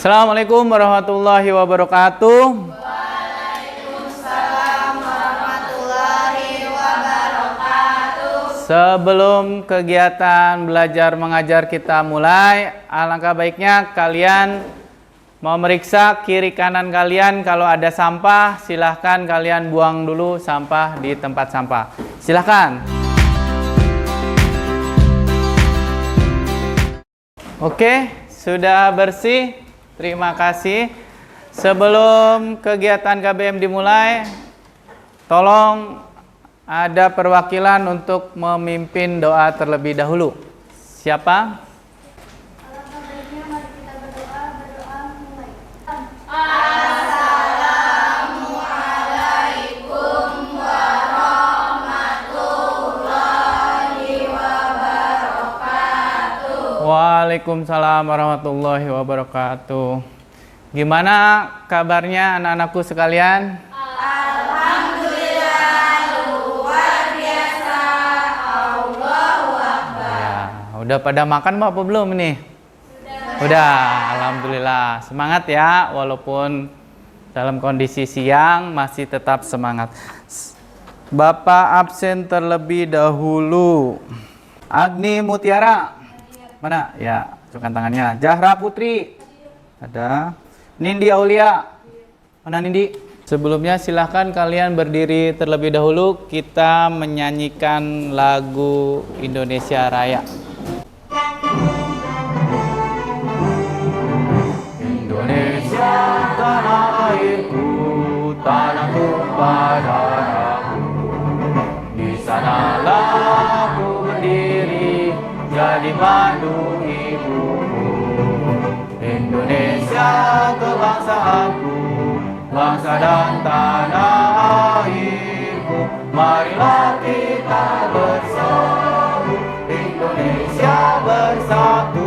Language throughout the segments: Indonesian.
Assalamualaikum warahmatullahi wabarakatuh. Waalaikumsalam warahmatullahi wabarakatuh. Sebelum kegiatan belajar mengajar kita mulai, alangkah baiknya kalian memeriksa kiri kanan kalian. Kalau ada sampah, silahkan kalian buang dulu sampah di tempat sampah. Silahkan. Oke, sudah bersih. Terima kasih. Sebelum kegiatan KBM dimulai, tolong ada perwakilan untuk memimpin doa terlebih dahulu. Siapa? Alangkah baiknya mari kita berdoa mulai. Assalamualaikum warahmatullahi wabarakatuh. Waalaikumsalam warahmatullahi wabarakatuh. Gimana kabarnya anak-anakku sekalian? Alhamdulillah luar biasa. Allahu Akbar. Ya, udah pada makan apa belum nih? Udah, alhamdulillah. Semangat ya, walaupun dalam kondisi siang masih tetap semangat. Bapak absen terlebih dahulu. Agni Mutiara. Mana? Ya, tunjukkan tangannya. Zahra Putri. Ada. Nindi Aulia. Mana Nindi? Sebelumnya silahkan kalian berdiri terlebih dahulu. Kita menyanyikan lagu Indonesia Raya. Indonesia tanah airku, tanah tumpah darahku. Di sanalah aku berdiri, jadi pandu ibuku. Indonesia kebangsaanku, bangsa dan tanah airku. Marilah kita bersatu, Indonesia bersatu.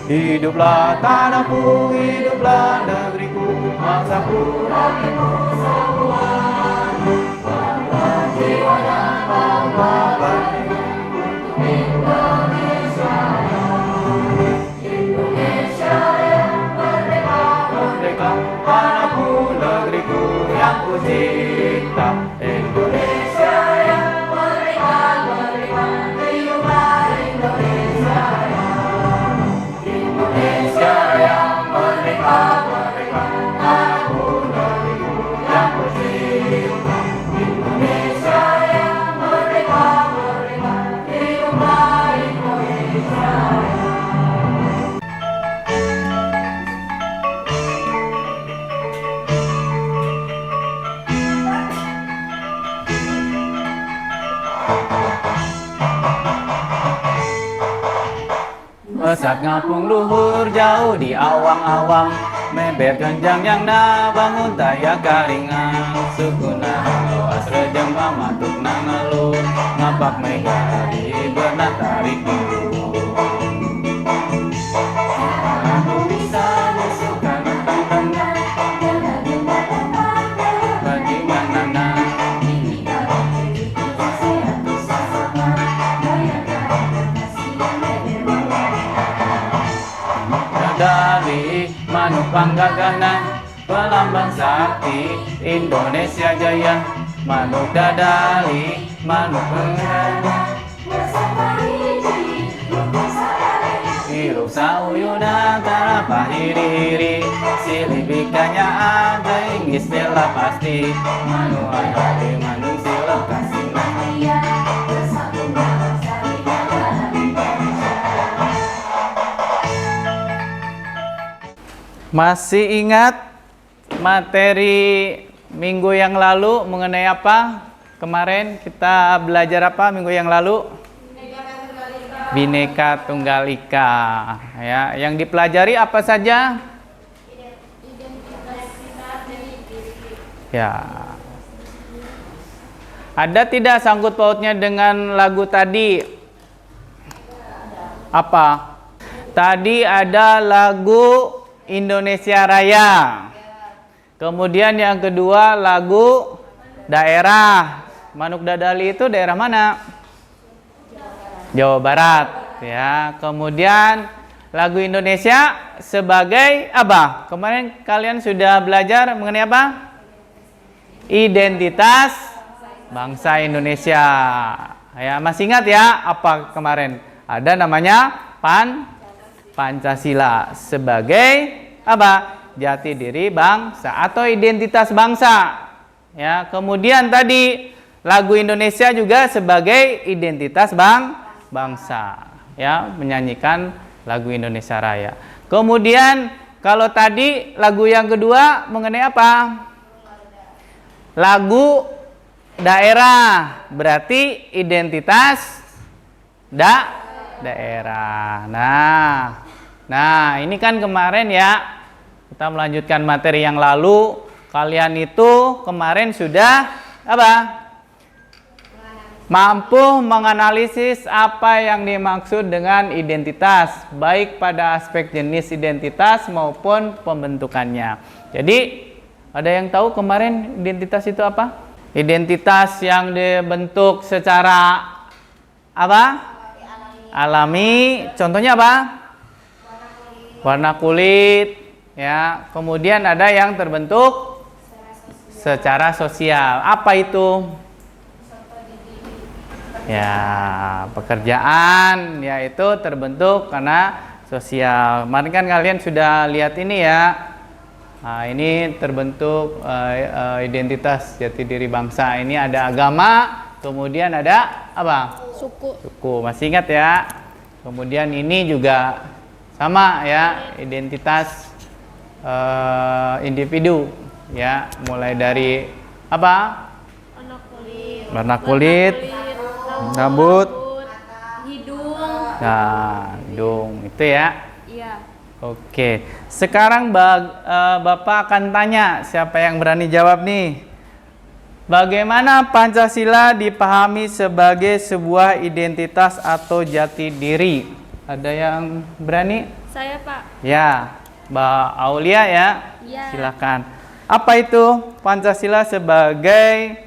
Hiduplah tanahku, hiduplah negeriku, bangsaku, rakyatku semua. Bangga jiwa dan bangga Indonesia, Indonesia yang merdeka, merdeka, tanahku, negeriku yang ku cinta. Indonesia yang merdeka, merdeka, hiduplah Indonesia. Indonesia yang merdeka, merdeka, tanahku, negeriku yang ku cinta. Indonesia yang merdeka, merdeka, hiduplah Indonesia. Pesat ngapung luhur jauh di awang-awang, meber kenjang yang na bangun taya karingan. Sukuna lawas rejeng pamatuk nangalu, ngapak mega di benak tarik biru. Aku bisa nyusukan tentang bagaimana dari manuk panggaganan, pelambang sakti Indonesia jaya. Manuk dadali, manuk penggaganan, hirup sauyuna tarapa hiri-hiri. Silibikanya ada istilah pasti. Manu adali, manuk silap kasih namanya. Masih ingat materi minggu yang lalu mengenai apa? Kemarin kita belajar apa minggu yang lalu? Bhinneka Tunggal Ika. Ya, yang dipelajari apa saja? Ya. Ada tidak sangkut pautnya dengan lagu tadi? Apa? Tadi ada lagu Indonesia Raya. Kemudian yang kedua lagu daerah. Manuk dadali itu daerah mana? Jawa Barat. Ya. Kemudian lagu Indonesia sebagai apa? Kemarin kalian sudah belajar mengenai apa? Identitas bangsa Indonesia. Ya, masih ingat ya apa kemarin? Ada namanya Pancasila sebagai apa? Jati diri bangsa atau identitas bangsa. Ya, kemudian tadi lagu Indonesia juga sebagai identitas bangsa. Ya, menyanyikan lagu Indonesia Raya. Kemudian kalau tadi lagu yang kedua mengenai apa? Lagu daerah, berarti identitas daerah. Nah, ini kan kemarin ya kita melanjutkan materi yang lalu. Kalian itu kemarin sudah apa? Mampu menganalisis apa yang dimaksud dengan identitas, baik pada aspek jenis identitas maupun pembentukannya. Jadi, ada yang tahu kemarin identitas itu apa? Identitas yang dibentuk secara apa? Alami. Contohnya apa? Warna kulit. Ya, kemudian ada yang terbentuk secara sosial. Apa itu? Ya, pekerjaan yaitu terbentuk karena sosial. Kemarin kan kalian sudah lihat ini ya. Nah, ini terbentuk identitas jati diri bangsa. Ini ada agama, kemudian ada apa? Suku. Masih ingat ya? Kemudian ini juga sama ya, identitas individu ya, mulai dari apa? Warna kulit. Rambut, hidung. Nah, hidung itu ya. Iya. Oke. Sekarang Bapak akan tanya, siapa yang berani jawab nih? Bagaimana Pancasila dipahami sebagai sebuah identitas atau jati diri? Ada yang berani? Saya, Pak. Ya, Mbak Aulia ya. Iya. Silakan. Apa itu Pancasila sebagai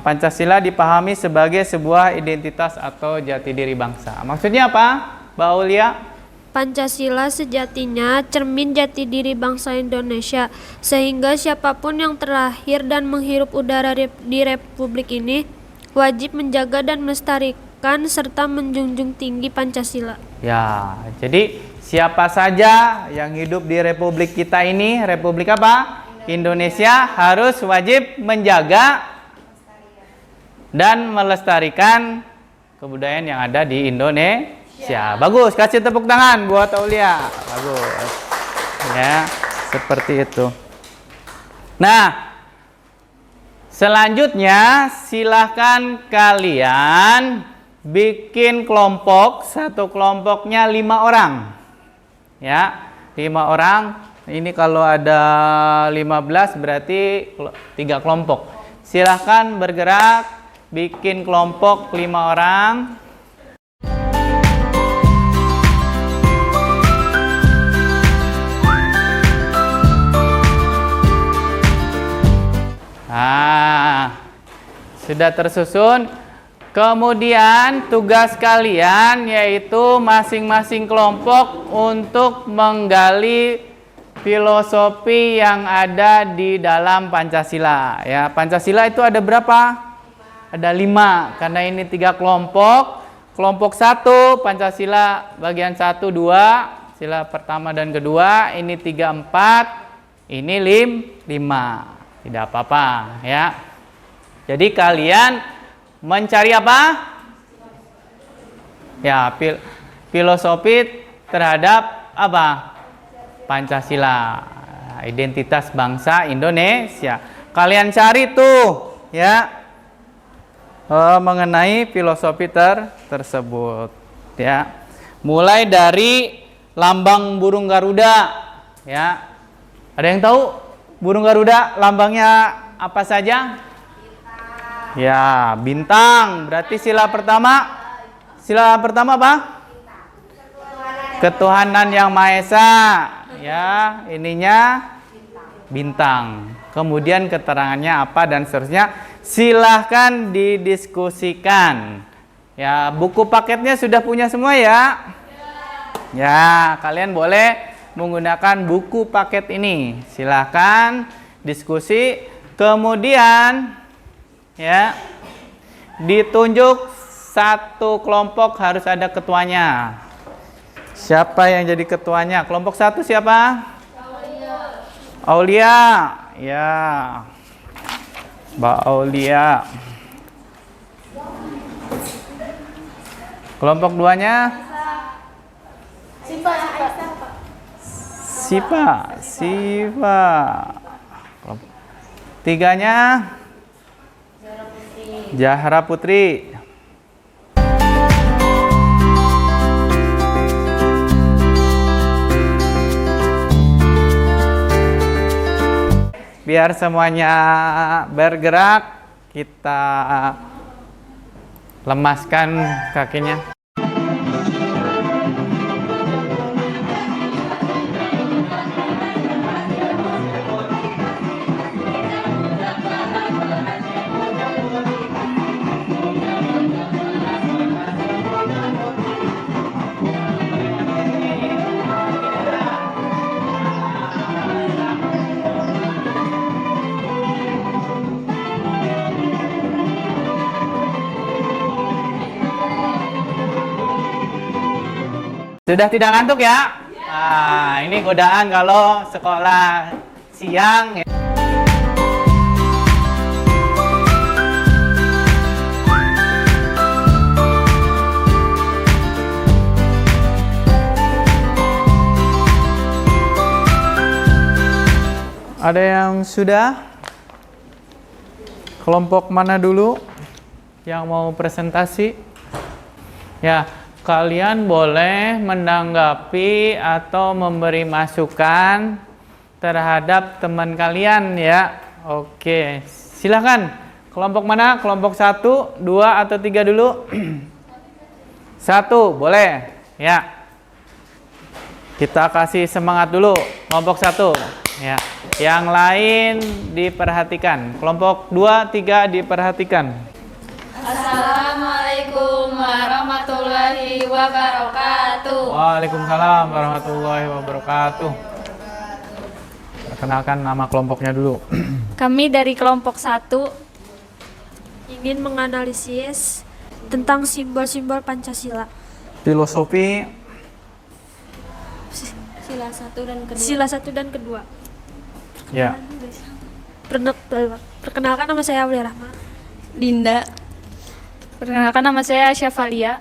Pancasila dipahami sebagai sebuah identitas atau jati diri bangsa. Maksudnya apa, Mbak Aulia? Pancasila sejatinya cermin jati diri bangsa Indonesia, sehingga siapapun yang terlahir dan menghirup udara di Republik ini wajib menjaga dan melestarikan serta menjunjung tinggi Pancasila. Ya, jadi siapa saja yang hidup di Republik kita ini, Republik apa? Indonesia, harus wajib menjaga dan melestarikan kebudayaan yang ada di Indonesia. Bagus, kasih tepuk tangan buat Aulia. Bagus. Ya, seperti itu. Nah, selanjutnya silahkan kalian bikin kelompok, satu kelompoknya 5 orang. Ya, 5 orang. Ini kalau ada 15 berarti 3 kelompok. Silahkan bergerak. Bikin kelompok 5 orang. Nah, sudah tersusun. Kemudian tugas kalian yaitu masing-masing kelompok untuk menggali filosofi yang ada di dalam Pancasila. Ya, Pancasila itu ada berapa? Ada 5, karena ini 3 kelompok. Kelompok 1, Pancasila bagian 1, 2, sila pertama dan kedua. Ini 3, 4, ini 5. Tidak apa-apa ya. Jadi kalian mencari apa? Ya, filosofi terhadap apa? Pancasila, identitas bangsa Indonesia. Kalian cari tuh ya. Mengenai filosofi tersebut ya, mulai dari lambang burung Garuda ya. Ada yang tahu burung Garuda lambangnya apa saja? Bintang. Ya, bintang. Berarti sila pertama apa? Ketuhanan yang Maha Esa ya, ininya bintang. Kemudian keterangannya apa dan seterusnya. Silahkan didiskusikan. Ya, buku paketnya sudah punya semua ya? Ya, kalian boleh menggunakan buku paket ini. Silahkan diskusi. Kemudian ya, ditunjuk satu kelompok harus ada ketuanya. Siapa yang jadi ketuanya? Kelompok 1 siapa? Aulia. Ya. Mbak Aulia. Kelompok 2-nya? Sipa. Kelompok 3-nya? Zahra Putri. Biar semuanya bergerak, kita lemaskan kakinya. Sudah tidak ngantuk ya? Nah, ini godaan kalau sekolah siang. Ada yang sudah? Kelompok mana dulu yang mau presentasi? Ya. Kalian boleh menanggapi atau memberi masukan terhadap teman kalian ya. Oke, silakan. Kelompok mana? Kelompok 1, 2, atau 3 dulu? 1, boleh. Ya. Kita kasih semangat dulu. Kelompok 1. Ya. Yang lain diperhatikan. Kelompok 2, 3 diperhatikan. Assalamualaikum warahmatullahi wabarakatuh. Waalaikumsalam warahmatullahi wabarakatuh. Perkenalkan nama kelompoknya dulu. Kami dari kelompok 1 ingin menganalisis tentang simbol-simbol Pancasila. Filosofi Sila 1 dan kedua. ya. Perkenalkan, nama saya Aulia Rahma. Dinda. Perkenalkan, nama saya Syafalia.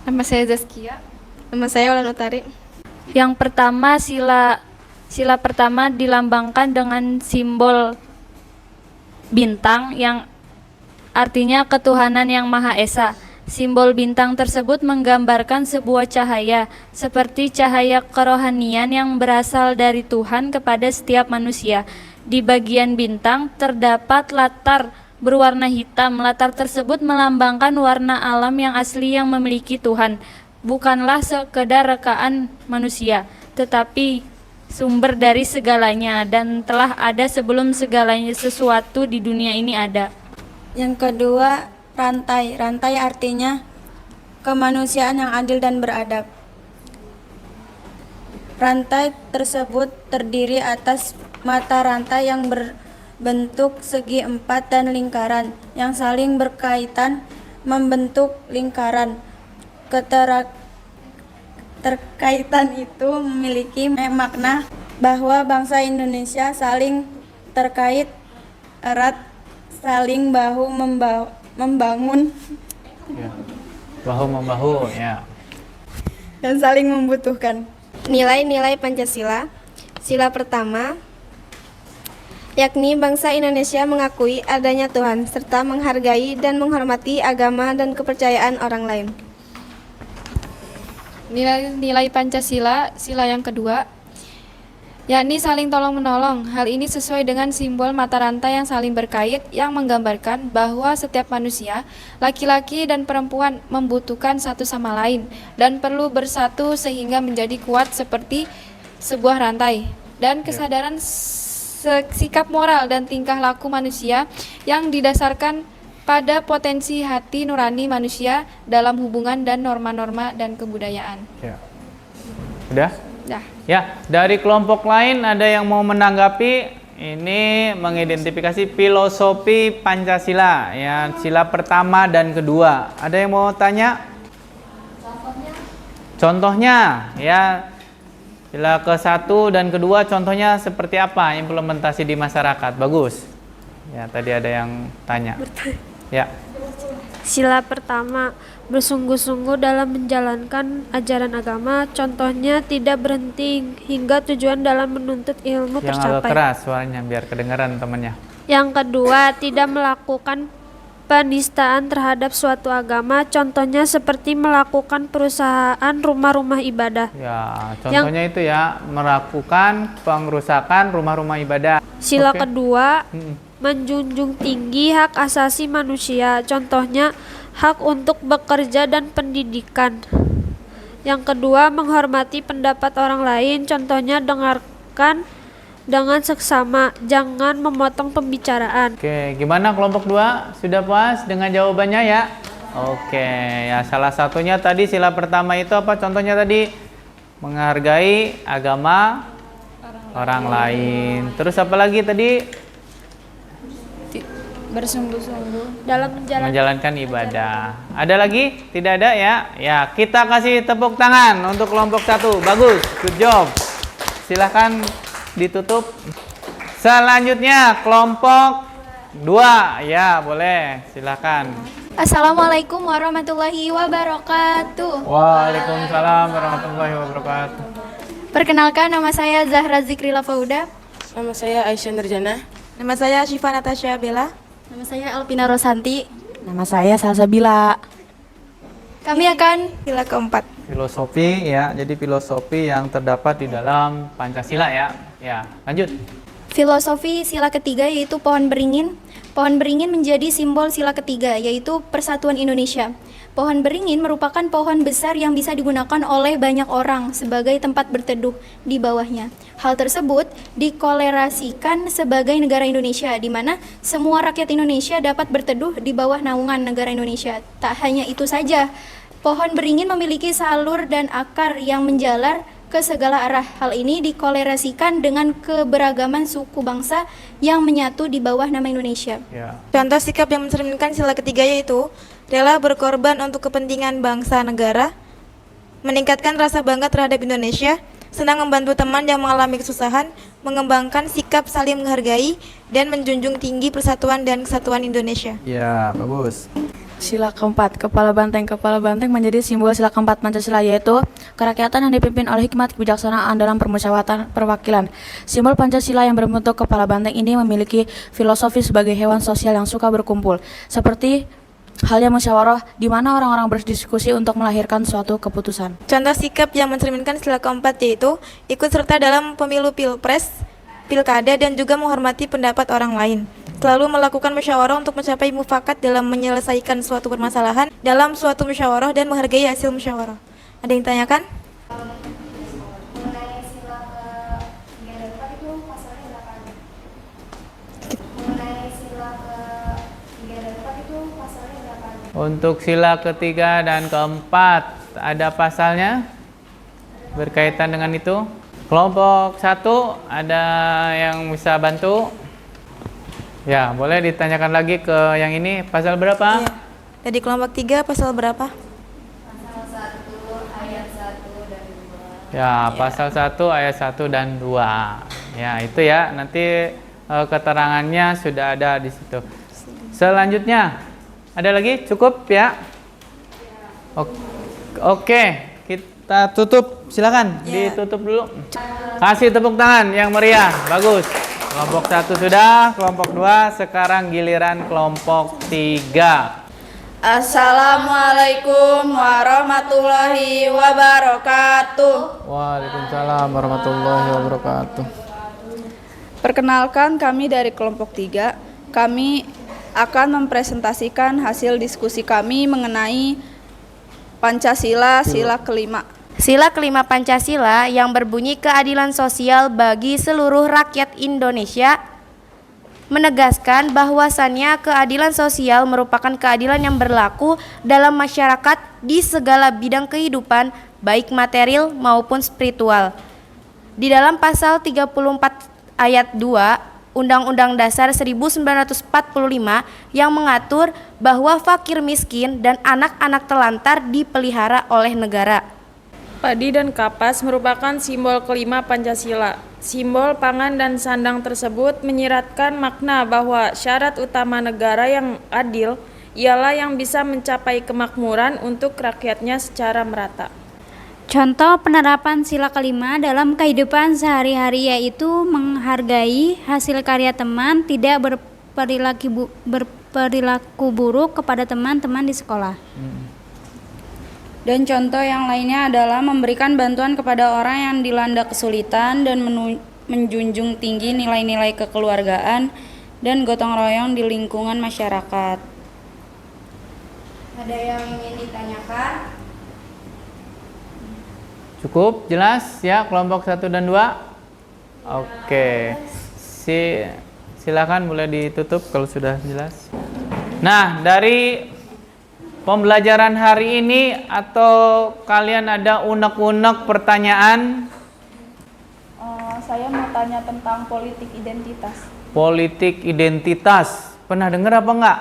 Nama saya Zaskia. Nama saya Ulan Utari. Yang pertama, sila pertama dilambangkan dengan simbol bintang yang artinya ketuhanan yang Maha Esa. Simbol bintang tersebut menggambarkan sebuah cahaya, seperti cahaya kerohanian yang berasal dari Tuhan kepada setiap manusia. Di bagian bintang terdapat latar berwarna hitam. Latar tersebut melambangkan warna alam yang asli yang memiliki Tuhan. Bukanlah sekedar rekaan manusia, tetapi sumber dari segalanya dan telah ada sebelum segalanya sesuatu di dunia ini ada. Yang kedua, rantai. Rantai artinya kemanusiaan yang adil dan beradab. Rantai tersebut terdiri atas mata rantai yang bentuk segi 4 dan lingkaran yang saling berkaitan membentuk lingkaran. Terkaitan itu memiliki makna bahwa bangsa Indonesia saling terkait erat, saling bahu membangun Ya. Bahu membahu ya. dan saling membutuhkan. Nilai-nilai Pancasila. Sila pertama, yakni bangsa Indonesia mengakui adanya Tuhan serta menghargai dan menghormati agama dan kepercayaan orang lain. Nilai-nilai Pancasila, sila yang kedua, yakni saling tolong-menolong. Hal ini sesuai dengan simbol mata rantai yang saling berkait yang menggambarkan bahwa setiap manusia, laki-laki dan perempuan membutuhkan satu sama lain dan perlu bersatu sehingga menjadi kuat seperti sebuah rantai. Dan kesadaran sikap moral dan tingkah laku manusia yang didasarkan pada potensi hati nurani manusia dalam hubungan dan norma-norma dan kebudayaan. Ya. Udah? Dah. Ya, dari kelompok lain ada yang mau menanggapi? Ini mengidentifikasi filosofi Pancasila, ya, sila pertama dan kedua. Ada yang mau tanya? Contohnya, ya, sila ke-1 dan kedua contohnya seperti apa implementasi di masyarakat? Bagus. Ya, tadi ada yang tanya. Ya. Sila pertama, bersungguh-sungguh dalam menjalankan ajaran agama, contohnya tidak berhenti hingga tujuan dalam menuntut ilmu Yang agak tercapai. keras suaranya biar kedengaran temannya. Yang kedua, tidak melakukan penistaan terhadap suatu agama, contohnya seperti melakukan perusahaan rumah-rumah ibadah. Ya, contohnya itu ya, melakukan pengrusakan rumah-rumah ibadah. Sila Oke. kedua, Mm-mm. menjunjung tinggi hak asasi manusia, contohnya hak untuk bekerja dan pendidikan. Yang kedua, menghormati pendapat orang lain, contohnya dengarkan dengan seksama, jangan memotong pembicaraan. Oke, gimana kelompok 2? Sudah puas dengan jawabannya ya? Oke, ya salah satunya tadi sila pertama itu apa contohnya tadi? Menghargai agama orang lain. Terus apa lagi tadi? Bersungguh-sungguh Dalam Menjalankan ibadah. Ada lagi? Tidak ada ya? Ya, kita kasih tepuk tangan untuk kelompok 1. Bagus, good job. Silahkan ditutup. Selanjutnya kelompok 2. Ya, boleh. Silahkan. Assalamualaikum warahmatullahi wabarakatuh. Waalaikumsalam warahmatullahi wabarakatuh. Perkenalkan, nama saya Zahra Zikrila Fauda. Nama saya Aisyah Nurjana. Nama saya Syifa Natasha Bella. Nama saya Alpina Rosanti. Nama saya Salsabila. Kami akan Sila keempat. Filosofi ya. Jadi filosofi yang terdapat di dalam Pancasila ya. Ya, lanjut. filosofi sila ketiga yaitu pohon beringin. Pohon beringin menjadi simbol sila ketiga yaitu Persatuan Indonesia. Pohon beringin merupakan pohon besar yang bisa digunakan oleh banyak orang sebagai tempat berteduh di bawahnya. Hal tersebut dikolerasikan sebagai negara Indonesia, di mana semua rakyat Indonesia dapat berteduh di bawah naungan negara Indonesia. Tak hanya itu saja, pohon beringin memiliki salur dan akar yang menjalar ke segala arah. Hal ini dikolerasikan dengan keberagaman suku bangsa yang menyatu di bawah nama Indonesia. Ya. Contoh sikap yang mencerminkan sila ketiga yaitu rela berkorban untuk kepentingan bangsa negara, meningkatkan rasa bangga terhadap Indonesia, senang membantu teman yang mengalami kesusahan, mengembangkan sikap saling menghargai, dan menjunjung tinggi persatuan dan kesatuan Indonesia. Ya, bagus. Sila keempat, kepala banteng. Kepala banteng menjadi simbol sila keempat Pancasila, yaitu kerakyatan yang dipimpin oleh hikmat kebijaksanaan dalam permusyawaratan perwakilan. Simbol Pancasila yang berbentuk kepala banteng ini memiliki filosofi sebagai hewan sosial yang suka berkumpul, seperti halnya musyawarah di mana orang-orang berdiskusi untuk melahirkan suatu keputusan. Contoh sikap yang mencerminkan sila keempat yaitu ikut serta dalam pemilu pilpres, pilkada, dan juga menghormati pendapat orang lain. Selalu melakukan musyawarah untuk mencapai mufakat dalam menyelesaikan suatu permasalahan dalam suatu musyawarah dan menghargai hasil musyawarah. Ada yang tanyakan? Untuk sila ketiga dan keempat ada pasalnya berkaitan dengan itu. Kelompok 1 ada yang bisa bantu? Ya, boleh ditanyakan lagi ke yang ini. Pasal berapa? Iya. Jadi kelompok 3 pasal berapa? Ya, pasal 1 ayat 1 dan 2. Ya, itu ya. Nanti keterangannya sudah ada di situ. Selanjutnya, ada lagi? Cukup ya? Oke, kita tutup. Silakan, ditutup dulu. Kasih tepuk tangan yang meriah. Bagus. Kelompok 1 sudah, kelompok 2 sekarang giliran kelompok 3. Assalamualaikum warahmatullahi wabarakatuh. Waalaikumsalam warahmatullahi wabarakatuh. Perkenalkan, kami dari kelompok 3. Kami akan mempresentasikan hasil diskusi kami mengenai Pancasila sila kelima. Sila kelima Pancasila yang berbunyi keadilan sosial bagi seluruh rakyat Indonesia menegaskan bahwasannya keadilan sosial merupakan keadilan yang berlaku dalam masyarakat di segala bidang kehidupan, baik material maupun spiritual. Di dalam pasal 34 ayat 2 Undang-Undang Dasar 1945 yang mengatur bahwa fakir miskin dan anak-anak telantar dipelihara oleh negara. Padi dan kapas merupakan simbol kelima Pancasila. Simbol pangan dan sandang tersebut menyiratkan makna bahwa syarat utama negara yang adil ialah yang bisa mencapai kemakmuran untuk rakyatnya secara merata. Contoh penerapan sila kelima dalam kehidupan sehari-hari yaitu menghargai hasil karya teman, tidak berperilaku buruk kepada teman-teman di sekolah. Dan contoh yang lainnya adalah memberikan bantuan kepada orang yang dilanda kesulitan dan menjunjung tinggi nilai-nilai kekeluargaan dan gotong royong di lingkungan masyarakat. Ada yang ingin ditanyakan? Cukup jelas ya kelompok 1 dan 2? Oke. Silakan boleh ditutup kalau sudah jelas. Nah, dari pembelajaran hari ini atau kalian ada unek-unek pertanyaan? Saya mau tanya tentang politik identitas. Politik identitas. Pernah dengar apa enggak?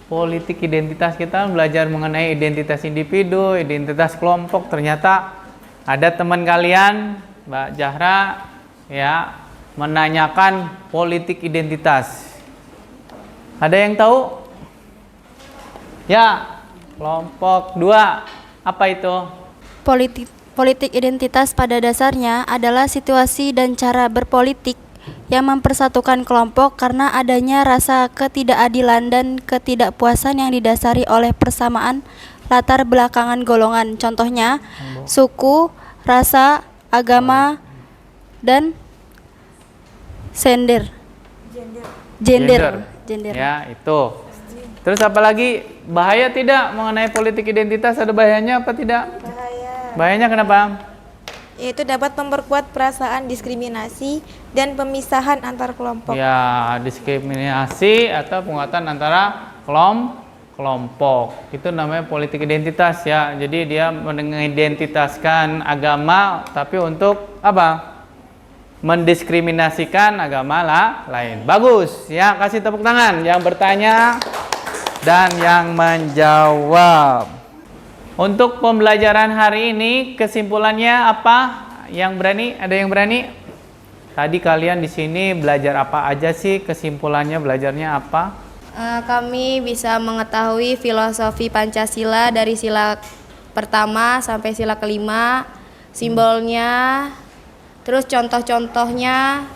Politik identitas, kita belajar mengenai identitas individu, identitas kelompok. Ternyata ada teman kalian, Mbak Zahra, ya, menanyakan politik identitas. Ada yang tahu? Ya, kelompok 2. Apa itu? Politik identitas pada dasarnya adalah situasi dan cara berpolitik yang mempersatukan kelompok karena adanya rasa ketidakadilan dan ketidakpuasan yang didasari oleh persamaan latar belakangan golongan. Contohnya, suku, rasa, agama, dan gender. Ya, itu. Terus apa lagi? Bahaya tidak mengenai politik identitas? Ada bahayanya apa tidak? Bahayanya kenapa? Yaitu dapat memperkuat perasaan diskriminasi dan pemisahan antar kelompok. Ya, diskriminasi atau penguatan antara kelompok. Itu namanya politik identitas ya. Jadi dia mengidentitaskan agama tapi untuk apa? Mendiskriminasikan agama lain. Bagus ya, kasih tepuk tangan yang bertanya dan yang menjawab. Untuk pembelajaran hari ini kesimpulannya apa? Yang berani? Ada yang berani? Tadi kalian di sini belajar apa aja sih? Kesimpulannya belajarnya apa? Kami bisa mengetahui filosofi Pancasila dari sila pertama sampai sila kelima, simbolnya, terus contoh-contohnya,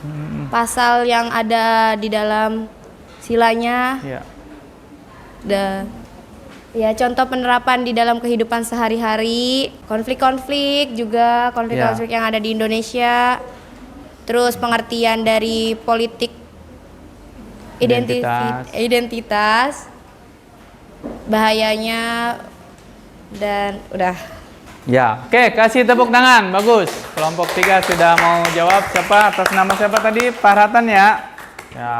pasal yang ada di dalam silanya, ya contoh penerapan di dalam kehidupan sehari-hari, konflik-konflik juga, konflik-konflik yang ada di Indonesia, terus pengertian dari politik identitas, bahayanya, dan udah. Ya, oke, kasih tepuk tangan, bagus. Kelompok 3 sudah mau jawab. Siapa? Atas nama siapa tadi? Pak Ratan ya. Ya,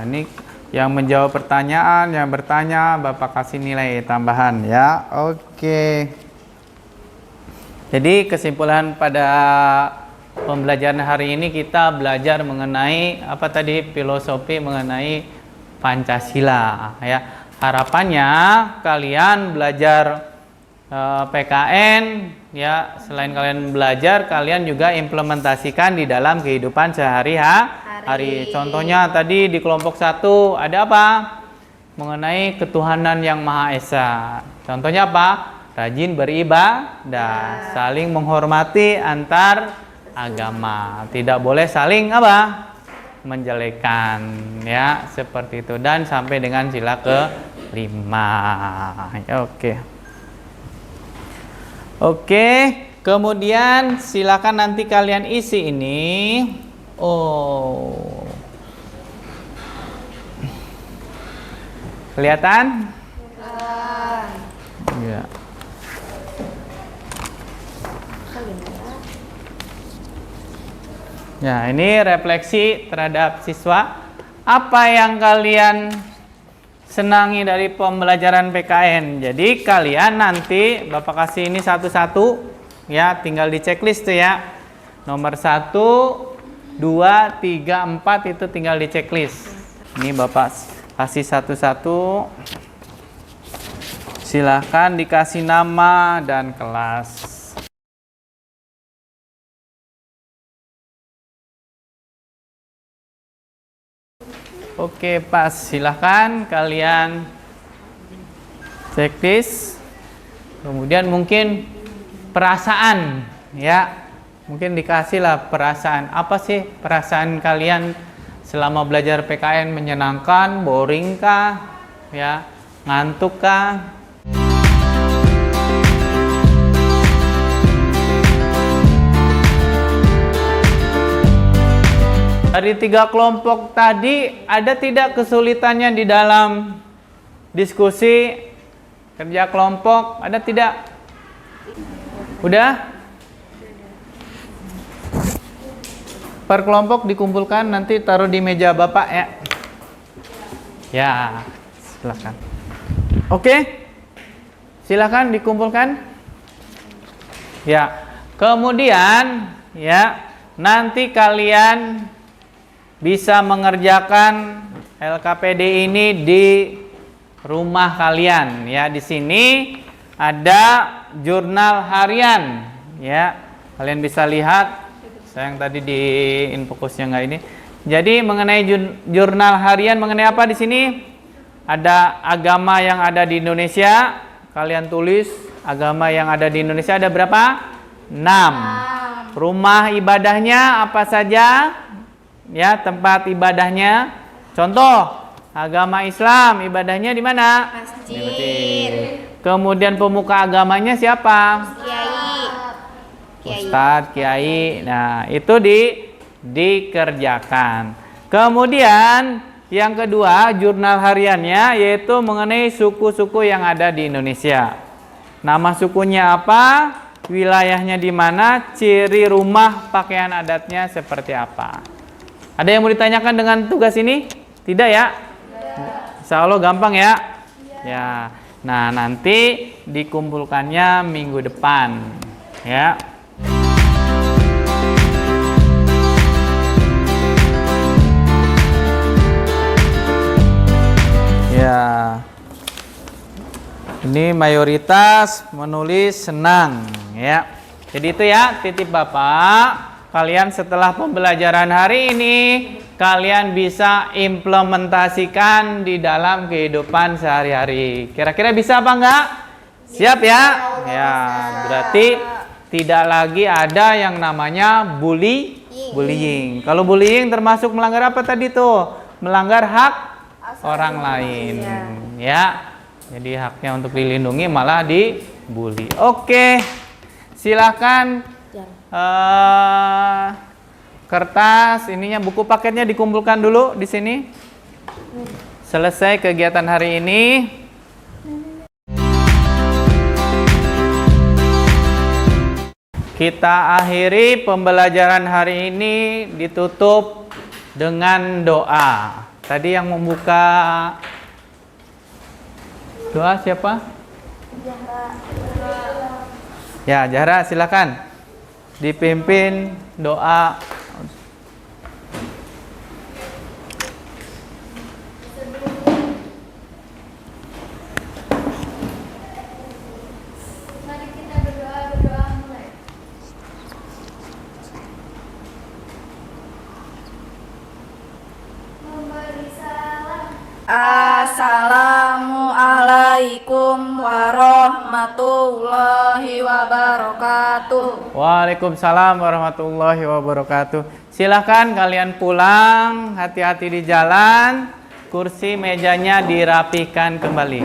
ini yang menjawab pertanyaan, yang bertanya Bapak kasih nilai tambahan ya. Oke. Jadi kesimpulan pada pembelajaran hari ini kita belajar mengenai apa tadi? Filosofi mengenai Pancasila ya. Harapannya kalian belajar PKN ya, selain kalian belajar, kalian juga implementasikan di dalam kehidupan sehari-hari. Contohnya tadi di kelompok 1 ada apa? Mengenai ketuhanan yang Maha Esa. Contohnya apa? Rajin beribadah, saling menghormati antar agama, tidak boleh saling apa? Menjelekan ya, seperti itu. Dan sampai dengan sila ke-5. Oke, kemudian silakan nanti kalian isi ini. Kelihatan? Ya. Ya, ini refleksi terhadap siswa Apa yang kalian senangi dari pembelajaran PKN? Jadi kalian nanti Bapak kasih ini satu-satu ya, tinggal di checklist tuh ya. Nomor 1, 2, 3, 4 itu tinggal di checklist. Ini Bapak kasih satu-satu. Silahkan dikasih nama dan kelas. Oke, pas. Silahkan kalian checklist. Kemudian mungkin perasaan, ya. Mungkin dikasih lah perasaan. Apa sih perasaan kalian selama belajar PKN? Menyenangkan, boring kah? Ya, ngantuk kah? Dari 3 kelompok tadi, ada tidak kesulitannya di dalam diskusi kerja kelompok? Ada tidak? Udah? Per kelompok dikumpulkan, nanti taruh di meja Bapak ya. Ya, silakan. Oke, silakan dikumpulkan. Ya, kemudian ya nanti kalian bisa mengerjakan LKPD ini di rumah kalian ya. Di sini ada jurnal harian ya. Kalian bisa lihat, saya yang tadi di infokusnya nggak ini. Jadi mengenai jurnal harian mengenai apa di sini? Ada agama yang ada di Indonesia. Kalian tulis agama yang ada di Indonesia ada berapa? 6. Rumah ibadahnya apa saja? Ya, tempat ibadahnya. Contoh, agama Islam ibadahnya di mana? Masjid. Kemudian pemuka agamanya siapa? Ustadz, kiai. Nah, itu dikerjakan. Kemudian yang kedua, jurnal hariannya yaitu mengenai suku-suku yang ada di Indonesia. Nama sukunya apa? Wilayahnya di mana? Ciri rumah, pakaian adatnya seperti apa? Ada yang mau ditanyakan dengan tugas ini? Tidak ya? Insya Allah gampang ya? Ya. Nah, nanti dikumpulkannya minggu depan ya. Ya. Ini mayoritas menulis senang ya. Jadi itu ya titip Bapak. Kalian setelah pembelajaran hari ini, kalian bisa implementasikan di dalam kehidupan sehari-hari. Kira-kira bisa apa enggak? Siap ya? Ya, berarti tidak lagi ada yang namanya bullying. Kalau bullying termasuk melanggar apa tadi tuh? Melanggar hak orang lain. Ya. Jadi haknya untuk dilindungi malah dibully. Oke. Silahkan kertas ininya, buku paketnya dikumpulkan dulu di sini. Selesai kegiatan hari ini. Kita akhiri pembelajaran hari ini ditutup dengan doa. Tadi yang membuka doa siapa? Ya, Zahra silakan. Dipimpin doa. Assalamualaikum warahmatullahi wabarakatuh. Waalaikumsalam warahmatullahi wabarakatuh. Silahkan kalian pulang, hati-hati di jalan. Kursi mejanya dirapikan kembali.